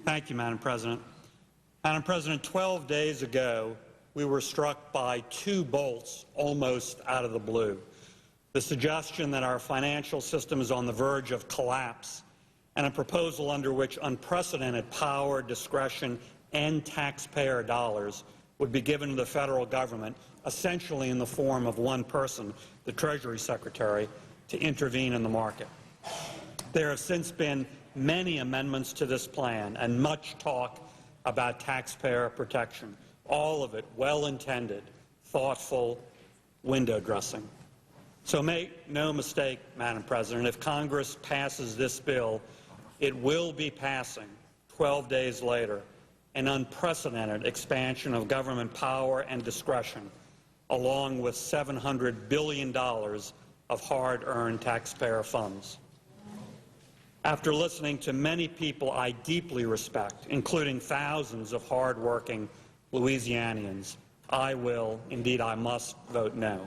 Thank you, Madam President. Madam President, 12 days ago, we were struck by two bolts almost out of the blue. The suggestion that our financial system is on the verge of collapse, and a proposal under which unprecedented power, discretion, and taxpayer dollars would be given to the federal government, essentially in the form of one person, the Treasury Secretary, to intervene in the market. There have since been many amendments to this plan and much talk about taxpayer protection, all of it well-intended, thoughtful window dressing. So make no mistake, Madam President, if Congress passes this bill, it will be passing, 12 days later, an unprecedented expansion of government power and discretion, along with $700 billion of hard-earned taxpayer funds. After listening to many people I deeply respect, including thousands of hard-working Louisianians, I will, indeed I must, vote no.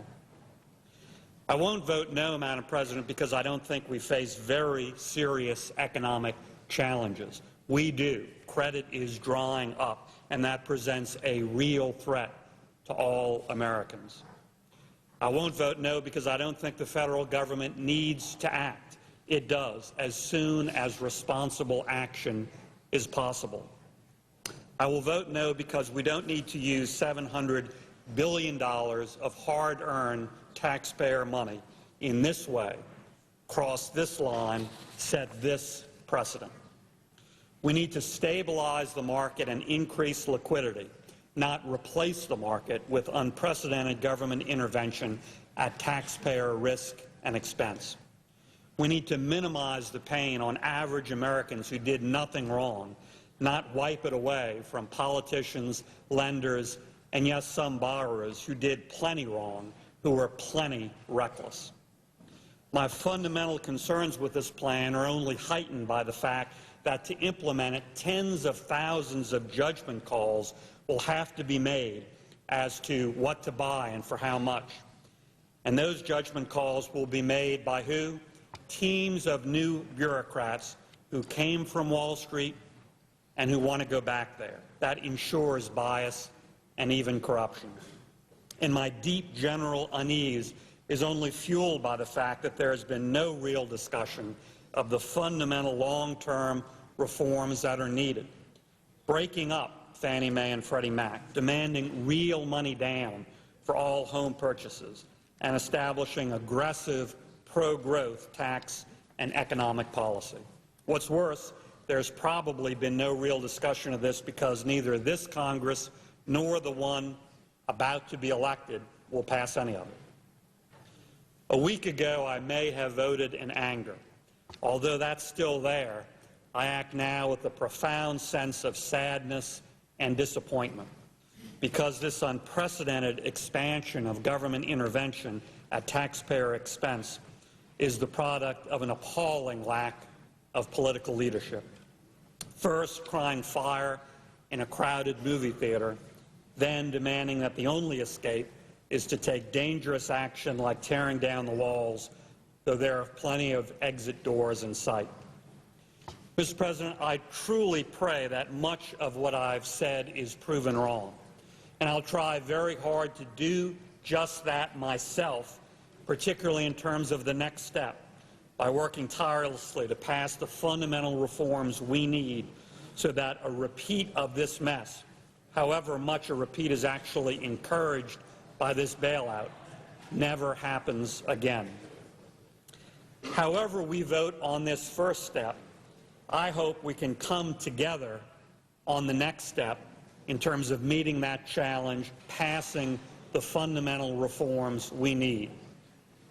I won't vote no, Madam President, because I don't think we face very serious economic challenges. We do. Credit is drying up, and that presents a real threat to all Americans. I won't vote no because I don't think the federal government needs to act. It does, as soon as responsible action is possible. I will vote no because we don't need to use $700 billion of hard-earned taxpayer money in this way, cross this line, set this precedent. We need to stabilize the market and increase liquidity, not replace the market with unprecedented government intervention at taxpayer risk and expense. We need to minimize the pain on average Americans who did nothing wrong, not wipe it away from politicians, lenders, and yes, some borrowers who did plenty wrong, who were plenty reckless. My fundamental concerns with this plan are only heightened by the fact that to implement it, tens of thousands of judgment calls will have to be made as to what to buy and for how much. And those judgment calls will be made by who? Teams of new bureaucrats who came from Wall Street and who want to go back there. That ensures bias and even corruption. And my deep general unease is only fueled by the fact that there has been no real discussion of the fundamental long-term reforms that are needed. Breaking up Fannie Mae and Freddie Mac, demanding real money down for all home purchases, and establishing aggressive pro-growth tax and economic policy. What's worse, there's probably been no real discussion of this because neither this Congress nor the one about to be elected will pass any of it. A week ago, I may have voted in anger. Although that's still there, I act now with a profound sense of sadness and disappointment because this unprecedented expansion of government intervention at taxpayer expense is the product of an appalling lack of political leadership. First, crying fire in a crowded movie theater, then demanding that the only escape is to take dangerous action like tearing down the walls, though there are plenty of exit doors in sight. Mr. President, I truly pray that much of what I've said is proven wrong, and I'll try very hard to do just that myself, particularly in terms of the next step, by working tirelessly to pass the fundamental reforms we need so that a repeat of this mess, however much a repeat is actually encouraged by this bailout, never happens again. However we vote on this first step, I hope we can come together on the next step in terms of meeting that challenge, passing the fundamental reforms we need.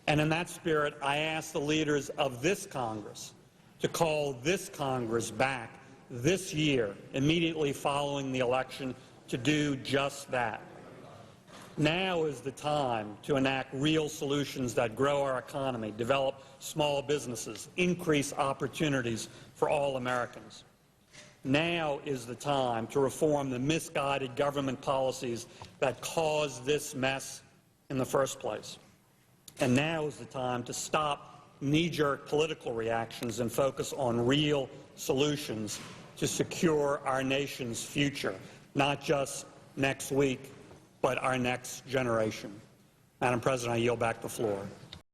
And in that spirit, I ask the leaders of this Congress to call this Congress back this year, immediately following the election, to do just that. Now is the time to enact real solutions that grow our economy, develop small businesses, increase opportunities for all Americans. Now is the time to reform the misguided government policies that caused this mess in the first place. And now is the time to stop knee-jerk political reactions and focus on real solutions to secure our nation's future, not just next week, but our next generation. Madam President, I yield back the floor.